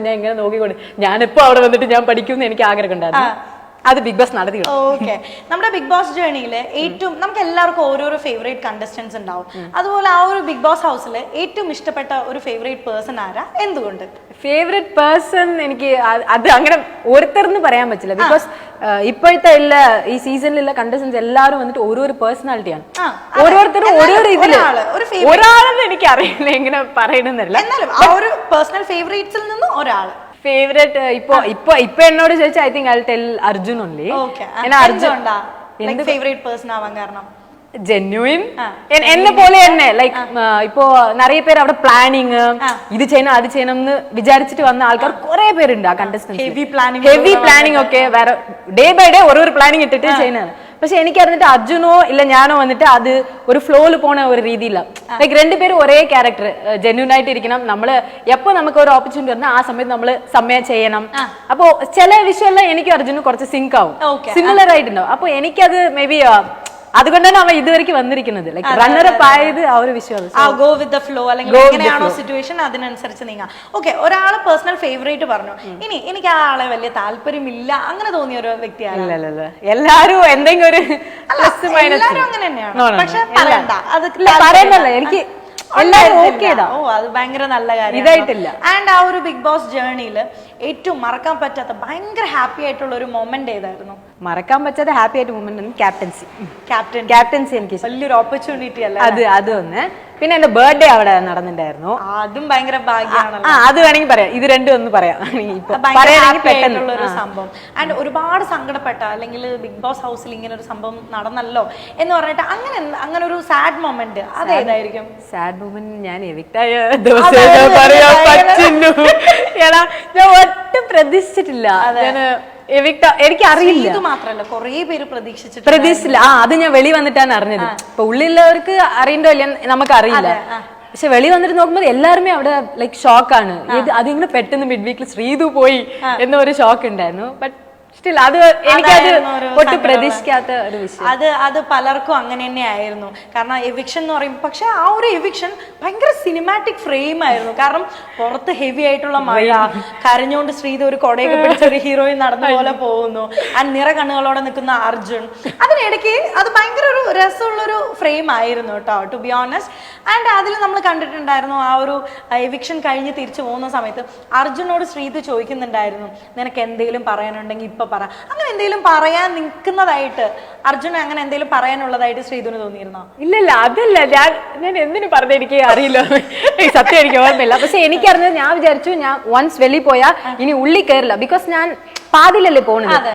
ഞാൻ ഇങ്ങനെ നോക്കിക്കൊണ്ട് ഞാനിപ്പോ അവിടെ വന്നിട്ട് ഞാൻ പഠിക്കുമെന്ന് എനിക്ക് ആഗ്രഹം ഉണ്ടായിരുന്നു. അത് ബിഗ് ബോസ് നടത്തി. ഓക്കെ, നമ്മുടെ ബിഗ് ബോസ് ജേർണിയിൽ ഏറ്റവും നമുക്ക് എല്ലാവർക്കും ഓരോരോ ഫേവറേറ്റ് കണ്ടസ്റ്റൻസ് ഉണ്ടാവും. അതുപോലെ ആ ഒരു ബിഗ് ബോസ് ഹൗസിൽ ഏറ്റവും ഇഷ്ടപ്പെട്ട ഒരു ഫേവറേറ്റ് പേഴ്സൺ ആരാ, എന്തുകൊണ്ട്? ഫേവറേറ്റ് പേഴ്സൺ എനിക്ക് അത് അങ്ങനെ ഓരോരുത്തർന്ന് പറയാൻ പറ്റില്ല. ബിക്കോസ് ഇപ്പോഴത്തെ എല്ലാ ഈ സീസണിലുള്ള കണ്ടസ്റ്റൻസ് എല്ലാവരും വന്നിട്ട് ഓരോരോ പേഴ്സണാലിറ്റിയാണ്. ഓരോരുത്തരും ഓരോരോ ഇതില് ഒരാളെന്ന് എനിക്ക് അറിയില്ല എങ്ങനെ പറയണമെന്നറിയില്ല. എന്നാലും ആ ഒരു പേഴ്സണൽ ഫേവറേറ്റ്സിൽ നിന്ന് ഒരാൾ ഫേവറേറ്റ് ഇപ്പൊ എന്നോട് ചോദിച്ചാൽ I think I tell Arjun only. Arjun favourite person ആവാൻ കാരണം ജെന്യൂൻ എന്നെ പോലെ തന്നെ ലൈക്ക് ഇപ്പോ നിറയെ പേര് അവിടെ പ്ലാനിങ് ഇത് ചെയ്യണം അത് ചെയ്യണം എന്ന് വിചാരിച്ചിട്ട് വന്ന ആൾക്കാർ കുറെ പേരുണ്ട്. ആ കണ്ടസ്റ്റന്റ് ഹെവി പ്ലാനിങ് ഒക്കെ വേറെ ഡേ ബൈ ഡേ ഓരോ പ്ലാനിങ് ഇട്ടിട്ട് ചെയ്യുന്നതാണ്. പക്ഷെ എനിക്ക് അറിഞ്ഞിട്ട് അർജുനോ ഇല്ല ഞാനോ വന്നിട്ട് അത് ഒരു ഫ്ലോയിൽ പോണ ഒരു രീതിയില്ല. ലൈക്ക് രണ്ടുപേരും ഒരേ ക്യാരക്ടർ ജെന്യൂൻ ആയിട്ട് ഇരിക്കണം. നമ്മള് എപ്പോ നമുക്ക് ഒരു ഓപ്പർച്യൂണിറ്റി വന്നാൽ ആ സമയത്ത് നമ്മള് സമയം ചെയ്യണം. അപ്പൊ ചില വിഷയമെല്ലാം എനിക്ക് അർജുനും കുറച്ച് സിങ്ക് ആവും, സിമിലർ ആയിട്ടുണ്ടാവും. അപ്പൊ എനിക്കത് മേ ബി അതുകൊണ്ടാണ് അവ ഇതുവരെയ്ക്ക് വന്നിരിക്കുന്നത്. ലൈക്ക് റണ്ണറപ്പ് ആയത് ആ ഒരു വിഷയം. ഗോ വിത്ത് ദ ഫ്ലോ, അല്ലെങ്കിൽ എങ്ങനെയാണോ സിറ്റുവേഷൻ അതിനനുസരിച്ച് നീങ്ങാം. ഓക്കെ, ഒരാള് പേഴ്സണൽ ഫേവറേറ്റ് പറഞ്ഞു. ഇനി എനിക്ക് ആ ആളെ വലിയ താല്പര്യമില്ല അങ്ങനെ തോന്നിയ ഒരു വ്യക്തിയാണ്. എല്ലാരും എന്തെങ്കിലും ഒരു എല്ലാരും അങ്ങനെ തന്നെയാണ്. പക്ഷെ പറയണ്ട, അത് പറയുന്നല്ല എനിക്ക് എല്ലാരും ഓക്കെ. അത് ഭയങ്കര നല്ല കാര്യം ഇതായിട്ടില്ല. ആൻഡ് ആ ഒരു ബിഗ് ബോസ് ജേർണിയിൽ ഏറ്റവും മറക്കാൻ പറ്റാത്ത ഭയങ്കര ഹാപ്പി ആയിട്ടുള്ള ഒരു മൊമെന്റ് ഏതായിരുന്നു? മറക്കാൻ പറ്റാത്ത ഹാപ്പി ആയിട്ട് മൊമെന്റ് ക്യാപ്റ്റൻസി എനിക്ക് വലിയൊരു ഓപ്പർച്യൂണിറ്റി അല്ല അത് ഒന്ന്. പിന്നെ എന്റെ ബർത്ത്ഡേ അവിടെ നടന്നിട്ടുണ്ടായിരുന്നു. അതും ഭയങ്കര ഭാഗ്യമാണല്ലോ. അത് വേണമെങ്കിൽ പറയാം, ഇത് രണ്ടും ഒന്ന് പറയാം. ഒരു സംഭവം ആൻഡ് ഒരുപാട് സങ്കടപ്പെട്ട അല്ലെങ്കിൽ ബിഗ് ബോസ് ഹൗസിൽ ഇങ്ങനെ ഒരു സംഭവം നടന്നല്ലോ എന്ന് പറഞ്ഞിട്ട് അങ്ങനെ ഒരു സാഡ് മൊമെന്റ് അതേതായിരിക്കും? സാഡ് മൊമെന്റ് ഞാൻ എവിക്റ്റായ ദിവസം പറയാൻ പറ്റുന്നു. ഞാൻ ഒട്ടും പ്രതീക്ഷിച്ചിട്ടില്ല. എനിക്ക് അറിയില്ല, മാത്രല്ല കുറെ പേര് പ്രതീക്ഷിച്ചില്ല. അത് ഞാൻ വെളി വന്നിട്ടാണ് അറിഞ്ഞത്. ഇപ്പൊ ഉള്ളിലുള്ളവർക്ക് അറിയണ്ടോ ഇല്ല നമുക്ക് അറിയില്ല. പക്ഷെ വെളി വന്നിട്ട് നോക്കുമ്പോൾ എല്ലാരുമേ അവിടെ ലൈക്ക് ഷോക്കാണ്. അതിങ്ങനെ പെട്ടെന്ന് മിഡ് വീക്കിൽ ശ്രീതു പോയി എന്നൊരു ഷോക്ക് ഉണ്ടായിരുന്നു. ബട്ട് സ്റ്റിൽ അത് എനിക്കത് ഒട്ടും പ്രതീക്ഷിക്കാത്ത ഒരു വിഷയം. അത് പലർക്കും അങ്ങനെ തന്നെ ആയിരുന്നു. കാരണം എവിക്ഷൻ എന്ന് പറയുമ്പോൾ, പക്ഷെ ആ ഒരു എവിക്ഷൻ ഭയങ്കര സിനിമാറ്റിക് ഫ്രെയിം ആയിരുന്നു. കാരണം പുറത്ത് ഹെവി ആയിട്ടുള്ള മഴ, കരഞ്ഞുകൊണ്ട് ശ്രീധ ഒരു കൊടയൊക്കെ പിടിച്ച ഒരു ഹീറോയിൻ നടന്ന പോലെ പോകുന്നു, ആൻഡ് നിറ കണ്ണുകളോടെ നിൽക്കുന്ന അർജുൻ. അതിനിടയ്ക്ക് അത് ഭയങ്കര ഒരു രസമുള്ളൊരു ഫ്രെയിം ആയിരുന്നു കേട്ടോ, ടു ബി ഓണസ്റ്റ്. ആൻഡ് അതിൽ നമ്മൾ കണ്ടിട്ടുണ്ടായിരുന്നു ആ ഒരു എവിക്ഷൻ കഴിഞ്ഞ് തിരിച്ചു പോകുന്ന സമയത്ത് അർജുനോട് ശ്രീധ ചോദിക്കുന്നുണ്ടായിരുന്നു, നിനക്ക് എന്തെങ്കിലും പറയാനുണ്ടെങ്കിൽ ഇപ്പൊ പറ. അങ്ങനെ എന്തെങ്കിലും പറയാൻ നിൽക്കുന്നതായിട്ട് അർജുന അങ്ങനെ എന്തെങ്കിലും പറയാനുള്ളതായിട്ട് ശ്രീധുവിന് തോന്നിയിരുന്നോ? ഇല്ലല്ല, അതല്ല ഞാൻ എന്തിനു പറഞ്ഞ എനിക്ക് അറിയില്ല, സത്യം എനിക്ക് ഓർമ്മയില്ല. പക്ഷെ എനിക്കറിഞ്ഞത് ഞാൻ വിചാരിച്ചു ഞാൻ വൺസ് വെളിയിൽ പോയാൽ ഇനി ഉള്ളിൽ കയറില്ല. ബിക്കോസ് ഞാൻ പാതിലല്ലേ പോണത്.